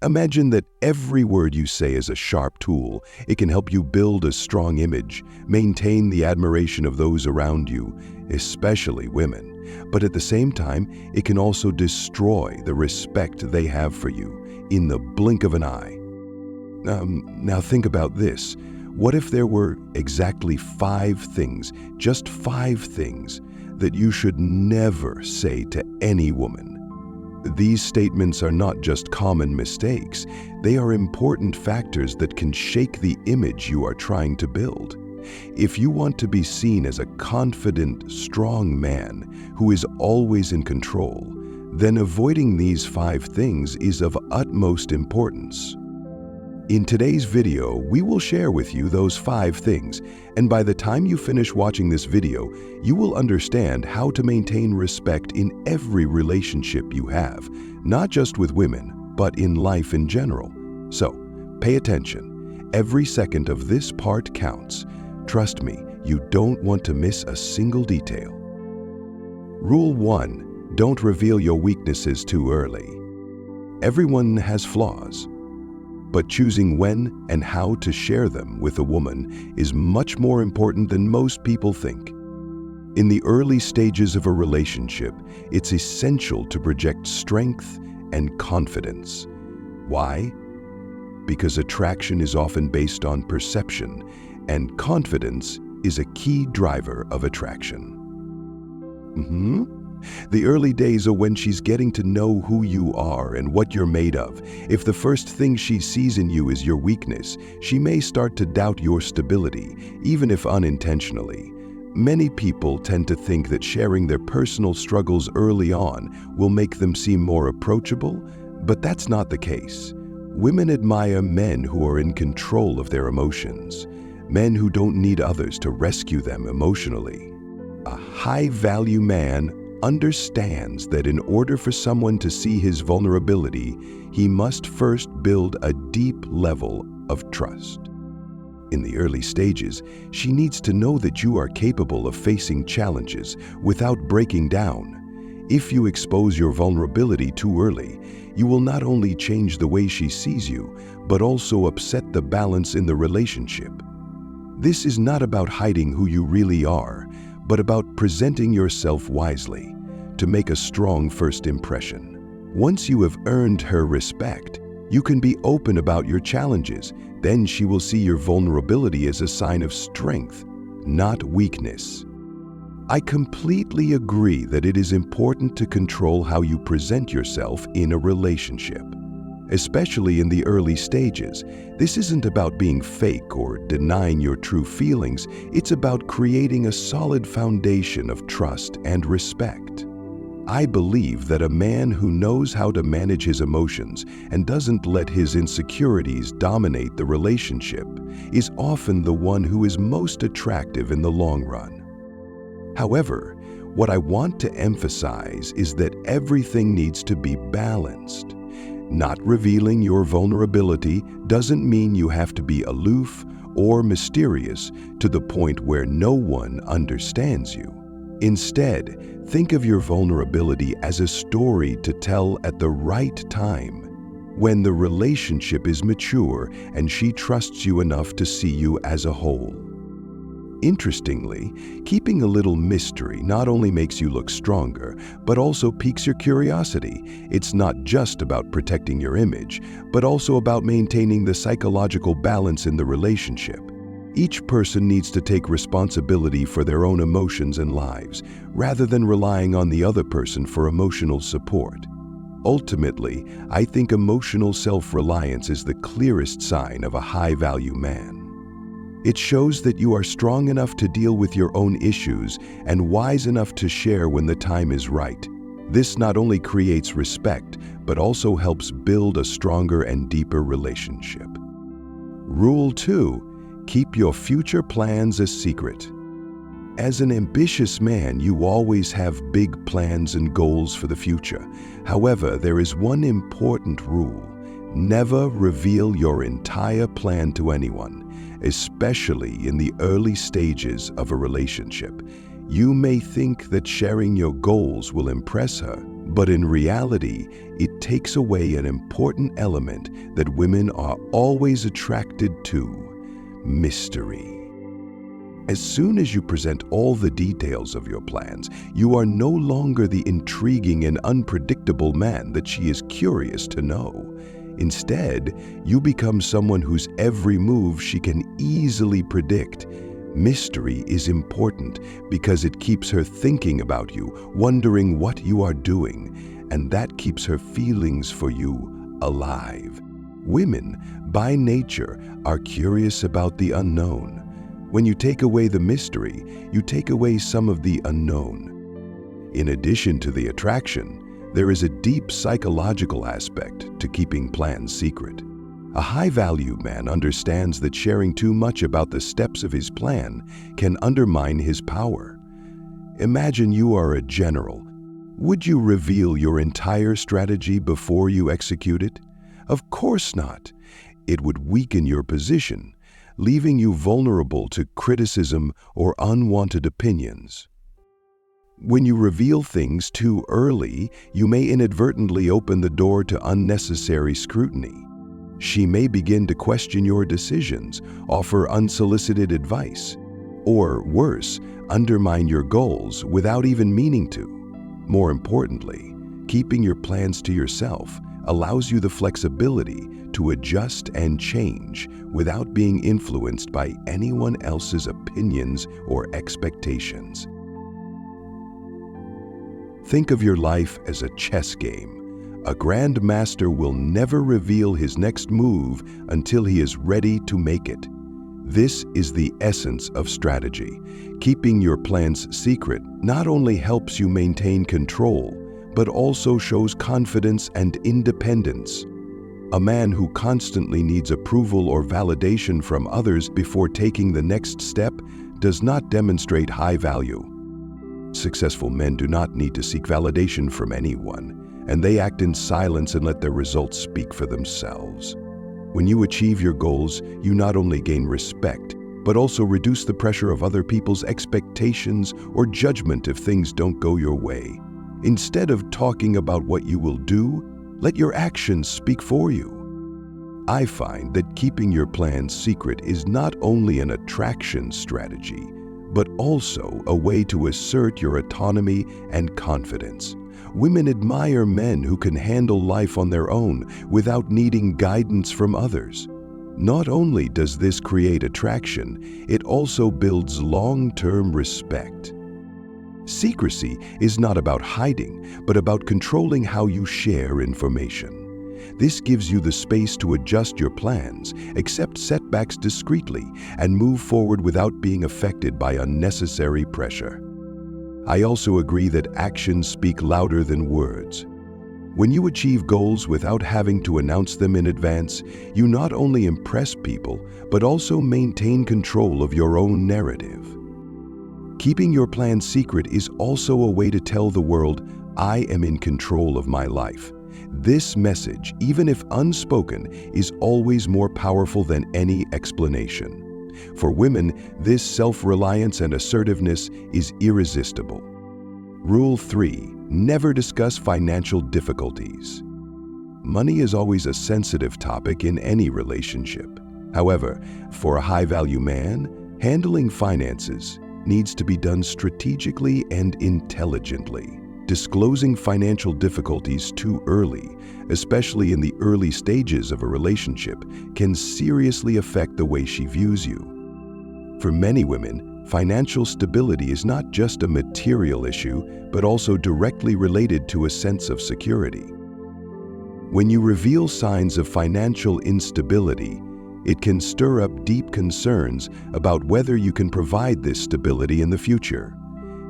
Imagine that every word you say is a sharp tool. It can help you build a strong image, maintain the admiration of those around you, especially women. But at the same time, it can also destroy the respect they have for you in the blink of an eye. Now think about this. What if there were exactly 5 things, just 5 things, that you should never say to any woman? These statements are not just common mistakes. They are important factors that can shake the image you are trying to build. If you want to be seen as a confident, strong man who is always in control, then avoiding these 5 things is of utmost importance. In today's video, we will share with you those 5 things, and by the time you finish watching this video, you will understand how to maintain respect in every relationship you have, not just with women, but in life in general. So, pay attention. Every second of this part counts. Trust me, you don't want to miss a single detail. Rule 1. Don't reveal your weaknesses too early. Everyone has flaws, but choosing when and how to share them with a woman is much more important than most people think. In the early stages of a relationship, it's essential to project strength and confidence. Why? Because attraction is often based on perception, and confidence is a key driver of attraction. The early days are when she's getting to know who you are and what you're made of. If the first thing she sees in you is your weakness, she may start to doubt your stability, even if unintentionally. Many people tend to think that sharing their personal struggles early on will make them seem more approachable, but that's not the case. Women admire men who are in control of their emotions, men who don't need others to rescue them emotionally. A high-value man understands that in order for someone to see his vulnerability, he must first build a deep level of trust. In the early stages, she needs to know that you are capable of facing challenges without breaking down. If you expose your vulnerability too early, you will not only change the way she sees you, but also upset the balance in the relationship. This is not about hiding who you really are, but about presenting yourself wisely to make a strong first impression. Once you have earned her respect, you can be open about your challenges. Then she will see your vulnerability as a sign of strength, not weakness. I completely agree that it is important to control how you present yourself in a relationship. Especially in the early stages, this isn't about being fake or denying your true feelings. It's about creating a solid foundation of trust and respect. I believe that a man who knows how to manage his emotions and doesn't let his insecurities dominate the relationship is often the one who is most attractive in the long run. However, what I want to emphasize is that everything needs to be balanced. Not revealing your vulnerability doesn't mean you have to be aloof or mysterious to the point where no one understands you. Instead, think of your vulnerability as a story to tell at the right time, when the relationship is mature and she trusts you enough to see you as a whole. Interestingly, keeping a little mystery not only makes you look stronger, but also piques your curiosity. It's not just about protecting your image, but also about maintaining the psychological balance in the relationship. Each person needs to take responsibility for their own emotions and lives, rather than relying on the other person for emotional support. Ultimately, I think emotional self-reliance is the clearest sign of a high-value man. It shows that you are strong enough to deal with your own issues and wise enough to share when the time is right. This not only creates respect, but also helps build a stronger and deeper relationship. Rule 2: keep your future plans a secret. As an ambitious man, you always have big plans and goals for the future. However, there is one important rule: never reveal your entire plan to anyone, especially in the early stages of a relationship. You may think that sharing your goals will impress her, but in reality, it takes away an important element that women are always attracted to: mystery. As soon as you present all the details of your plans, you are no longer the intriguing and unpredictable man that she is curious to know. Instead, you become someone whose every move she can easily predict. Mystery is important because it keeps her thinking about you, wondering what you are doing, and that keeps her feelings for you alive. Women, by nature, are curious about the unknown. When you take away the mystery, you take away some of the unknown. In addition to the attraction, there is a deep psychological aspect to keeping plans secret. A high-value man understands that sharing too much about the steps of his plan can undermine his power. Imagine you are a general. Would you reveal your entire strategy before you execute it? Of course not. It would weaken your position, leaving you vulnerable to criticism or unwanted opinions. When you reveal things too early, you may inadvertently open the door to unnecessary scrutiny. She may begin to question your decisions, offer unsolicited advice, or worse, undermine your goals without even meaning to. More importantly, keeping your plans to yourself allows you the flexibility to adjust and change without being influenced by anyone else's opinions or expectations. Think of your life as a chess game. A grandmaster will never reveal his next move until he is ready to make it. This is the essence of strategy. Keeping your plans secret not only helps you maintain control, but also shows confidence and independence. A man who constantly needs approval or validation from others before taking the next step does not demonstrate high value. Successful men do not need to seek validation from anyone, and they act in silence and let their results speak for themselves. When you achieve your goals, you not only gain respect, but also reduce the pressure of other people's expectations or judgment if things don't go your way. Instead of talking about what you will do, let your actions speak for you. I find that keeping your plans secret is not only an attraction strategy, but also a way to assert your autonomy and confidence. Women admire men who can handle life on their own without needing guidance from others. Not only does this create attraction, it also builds long-term respect. Secrecy is not about hiding, but about controlling how you share information. This gives you the space to adjust your plans, accept setbacks discreetly, and move forward without being affected by unnecessary pressure. I also agree that actions speak louder than words. When you achieve goals without having to announce them in advance, you not only impress people, but also maintain control of your own narrative. Keeping your plans secret is also a way to tell the world, I am in control of my life. This message, even if unspoken, is always more powerful than any explanation. For women, this self-reliance and assertiveness is irresistible. Rule 3. Never discuss financial difficulties. Money is always a sensitive topic in any relationship. However, for a high-value man, handling finances needs to be done strategically and intelligently. Disclosing financial difficulties too early, especially in the early stages of a relationship, can seriously affect the way she views you. For many women, financial stability is not just a material issue, but also directly related to a sense of security. When you reveal signs of financial instability, it can stir up deep concerns about whether you can provide this stability in the future.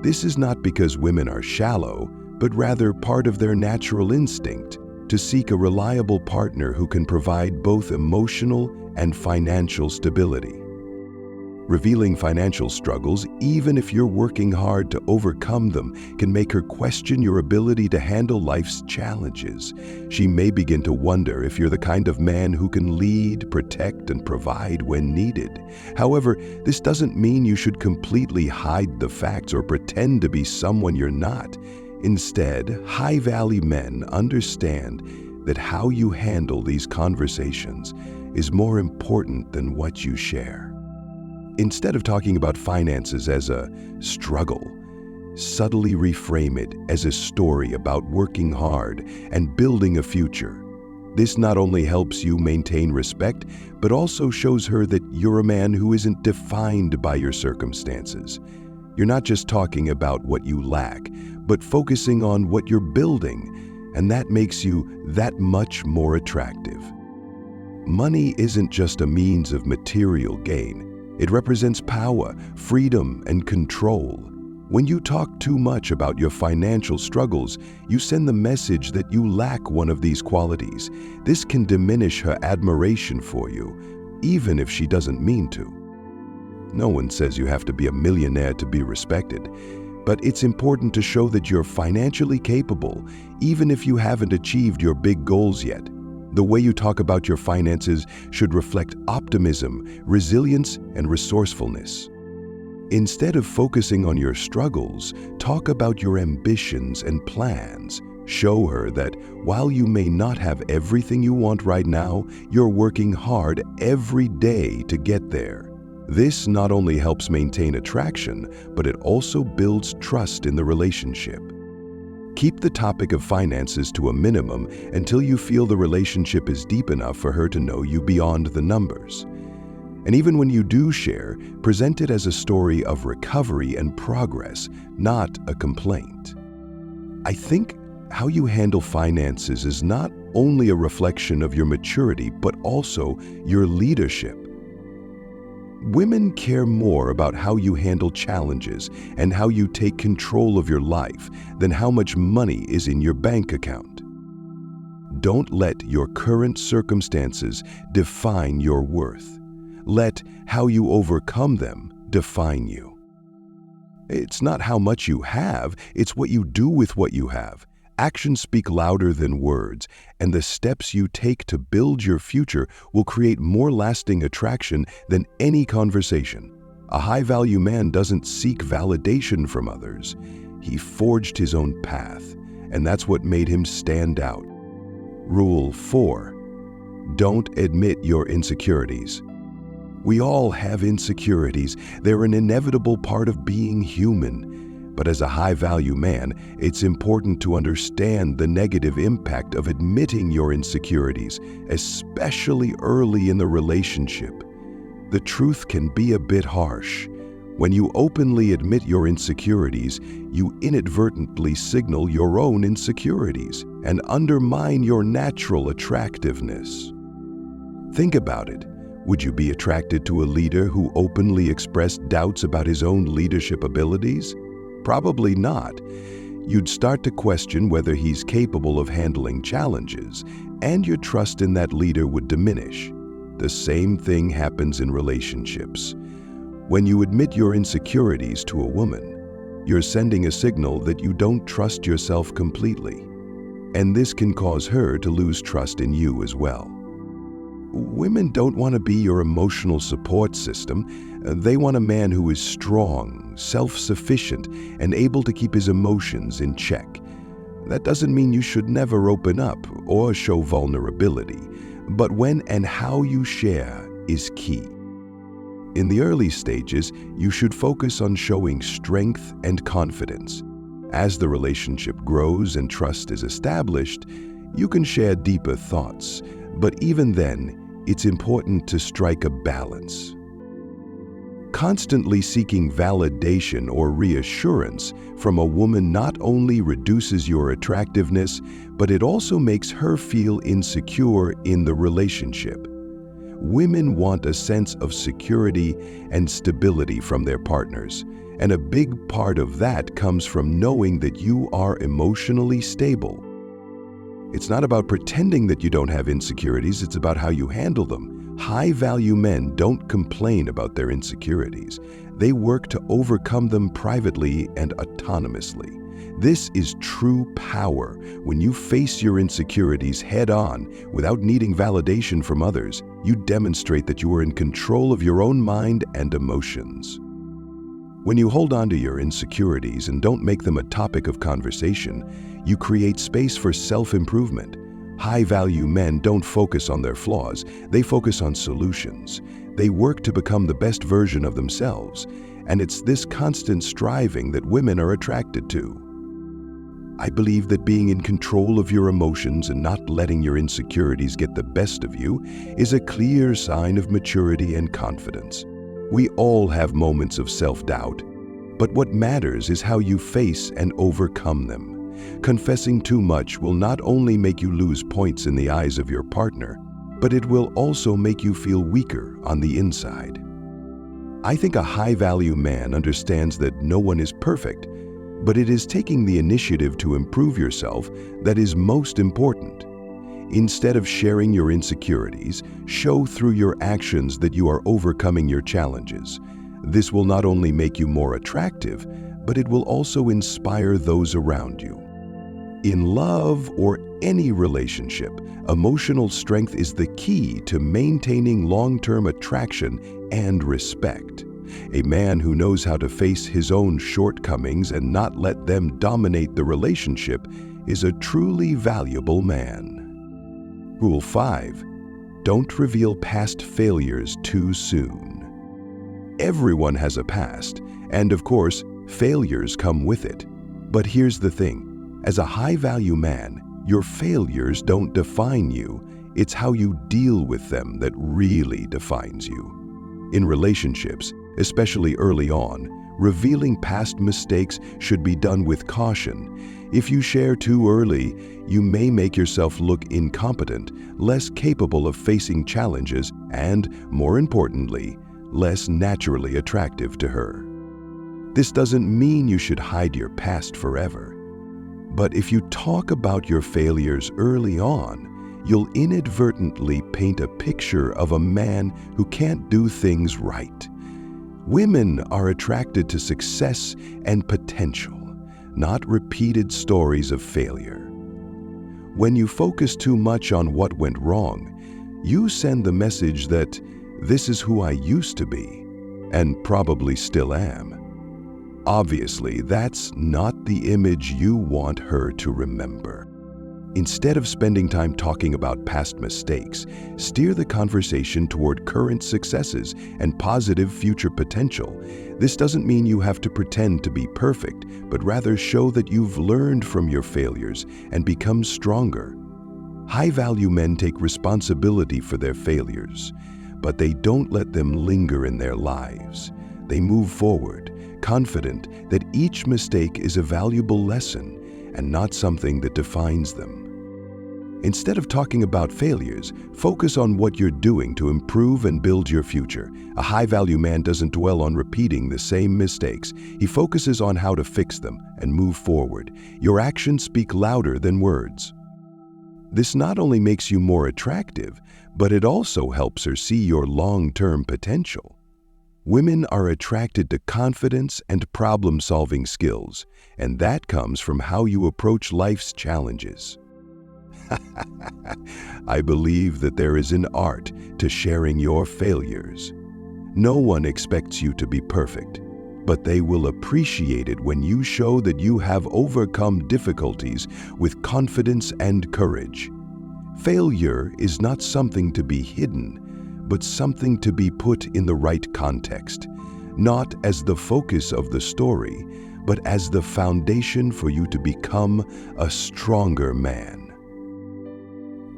This is not because women are shallow, but rather part of their natural instinct to seek a reliable partner who can provide both emotional and financial stability. Revealing financial struggles, even if you're working hard to overcome them, can make her question your ability to handle life's challenges. She may begin to wonder if you're the kind of man who can lead, protect, and provide when needed. However, this doesn't mean you should completely hide the facts or pretend to be someone you're not. Instead, high-value men understand that how you handle these conversations is more important than what you share. Instead of talking about finances as a struggle, subtly reframe it as a story about working hard and building a future. This not only helps you maintain respect, but also shows her that you're a man who isn't defined by your circumstances. You're not just talking about what you lack, but focusing on what you're building, and that makes you that much more attractive. Money isn't just a means of material gain. It represents power, freedom, and control. When you talk too much about your financial struggles, you send the message that you lack one of these qualities. This can diminish her admiration for you, even if she doesn't mean to. No one says you have to be a millionaire to be respected, but it's important to show that you're financially capable, even if you haven't achieved your big goals yet. The way you talk about your finances should reflect optimism, resilience, and resourcefulness. Instead of focusing on your struggles, talk about your ambitions and plans. Show her that while you may not have everything you want right now, you're working hard every day to get there. This not only helps maintain attraction, but it also builds trust in the relationship. Keep the topic of finances to a minimum until you feel the relationship is deep enough for her to know you beyond the numbers. And even when you do share, present it as a story of recovery and progress, not a complaint. I think how you handle finances is not only a reflection of your maturity, but also your leadership. Women care more about how you handle challenges and how you take control of your life than how much money is in your bank account. Don't let your current circumstances define your worth. Let how you overcome them define you. It's not how much you have, it's what you do with what you have. Actions speak louder than words, and the steps you take to build your future will create more lasting attraction than any conversation. A high-value man doesn't seek validation from others. He forged his own path, and that's what made him stand out. Rule 4. Don't admit your insecurities. We all have insecurities. They're an inevitable part of being human. But as a high-value man, it's important to understand the negative impact of admitting your insecurities, especially early in the relationship. The truth can be a bit harsh. When you openly admit your insecurities, you inadvertently signal your own insecurities and undermine your natural attractiveness. Think about it. Would you be attracted to a leader who openly expressed doubts about his own leadership abilities? Probably not. You'd start to question whether he's capable of handling challenges, and your trust in that leader would diminish. The same thing happens in relationships. When you admit your insecurities to a woman, you're sending a signal that you don't trust yourself completely, and this can cause her to lose trust in you as well. Women don't want to be your emotional support system. They want a man who is strong, self-sufficient, and able to keep his emotions in check. That doesn't mean you should never open up or show vulnerability, but when and how you share is key. In the early stages, you should focus on showing strength and confidence. As the relationship grows and trust is established, you can share deeper thoughts, but even then, it's important to strike a balance. Constantly seeking validation or reassurance from a woman not only reduces your attractiveness, but it also makes her feel insecure in the relationship. Women want a sense of security and stability from their partners, and a big part of that comes from knowing that you are emotionally stable. It's not about pretending that you don't have insecurities, it's about how you handle them. High-value men don't complain about their insecurities. They work to overcome them privately and autonomously. This is true power. When you face your insecurities head-on without needing validation from others, you demonstrate that you are in control of your own mind and emotions. When you hold on to your insecurities and don't make them a topic of conversation, you create space for self-improvement. High-value men don't focus on their flaws, they focus on solutions. They work to become the best version of themselves, and it's this constant striving that women are attracted to. I believe that being in control of your emotions and not letting your insecurities get the best of you is a clear sign of maturity and confidence. We all have moments of self-doubt, but what matters is how you face and overcome them. Confessing too much will not only make you lose points in the eyes of your partner, but it will also make you feel weaker on the inside. I think a high-value man understands that no one is perfect, but it is taking the initiative to improve yourself that is most important. Instead of sharing your insecurities, show through your actions that you are overcoming your challenges. This will not only make you more attractive, but it will also inspire those around you. In love or any relationship, emotional strength is the key to maintaining long-term attraction and respect. A man who knows how to face his own shortcomings and not let them dominate the relationship is a truly valuable man. Rule 5. Don't reveal past failures too soon. Everyone has a past, and of course, failures come with it. But here's the thing. As a high-value man, your failures don't define you. It's how you deal with them that really defines you. In relationships, especially early on, revealing past mistakes should be done with caution. If you share too early, you may make yourself look incompetent, less capable of facing challenges, and, more importantly, less naturally attractive to her. This doesn't mean you should hide your past forever. But if you talk about your failures early on, you'll inadvertently paint a picture of a man who can't do things right. Women are attracted to success and potential, not repeated stories of failure. When you focus too much on what went wrong, you send the message that this is who I used to be, and probably still am. Obviously, that's not the image you want her to remember. Instead of spending time talking about past mistakes, steer the conversation toward current successes and positive future potential. This doesn't mean you have to pretend to be perfect, but rather show that you've learned from your failures and become stronger. High-value men take responsibility for their failures, but they don't let them linger in their lives. They move forward, confident that each mistake is a valuable lesson and not something that defines them. Instead of talking about failures, focus on what you're doing to improve and build your future. A high-value man doesn't dwell on repeating the same mistakes. He focuses on how to fix them and move forward. Your actions speak louder than words. This not only makes you more attractive, but it also helps her see your long-term potential. Women are attracted to confidence and problem-solving skills, and that comes from how you approach life's challenges. I believe that there is an art to sharing your failures. No one expects you to be perfect, but they will appreciate it when you show that you have overcome difficulties with confidence and courage. Failure is not something to be hidden, but something to be put in the right context, not as the focus of the story, but as the foundation for you to become a stronger man.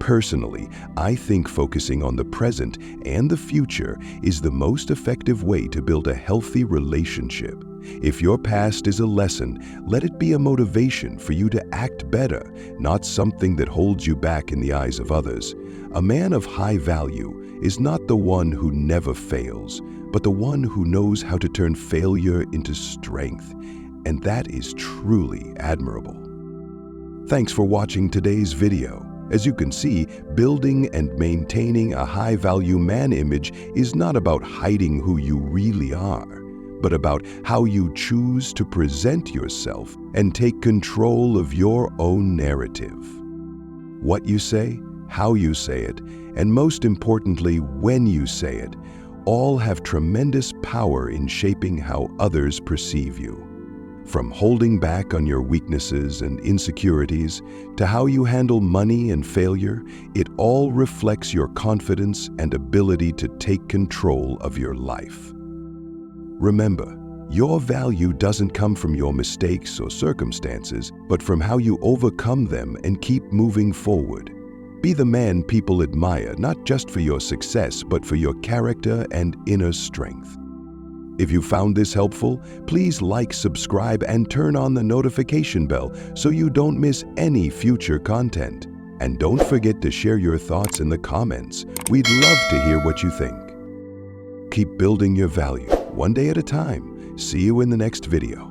Personally, I think focusing on the present and the future is the most effective way to build a healthy relationship. If your past is a lesson, let it be a motivation for you to act better, not something that holds you back in the eyes of others. A man of high value is not the one who never fails, but the one who knows how to turn failure into strength, and that is truly admirable. Thanks for watching today's video. As you can see, building and maintaining a high-value man image is not about hiding who you really are, but about how you choose to present yourself and take control of your own narrative. What you say, how you say it, and most importantly, when you say it, all have tremendous power in shaping how others perceive you. From holding back on your weaknesses and insecurities to how you handle money and failure, it all reflects your confidence and ability to take control of your life. Remember, your value doesn't come from your mistakes or circumstances, but from how you overcome them and keep moving forward. Be the man people admire, not just for your success, but for your character and inner strength. If you found this helpful, please like, subscribe, and turn on the notification bell so you don't miss any future content. And don't forget to share your thoughts in the comments. We'd love to hear what you think. Keep building your value, one day at a time. See you in the next video.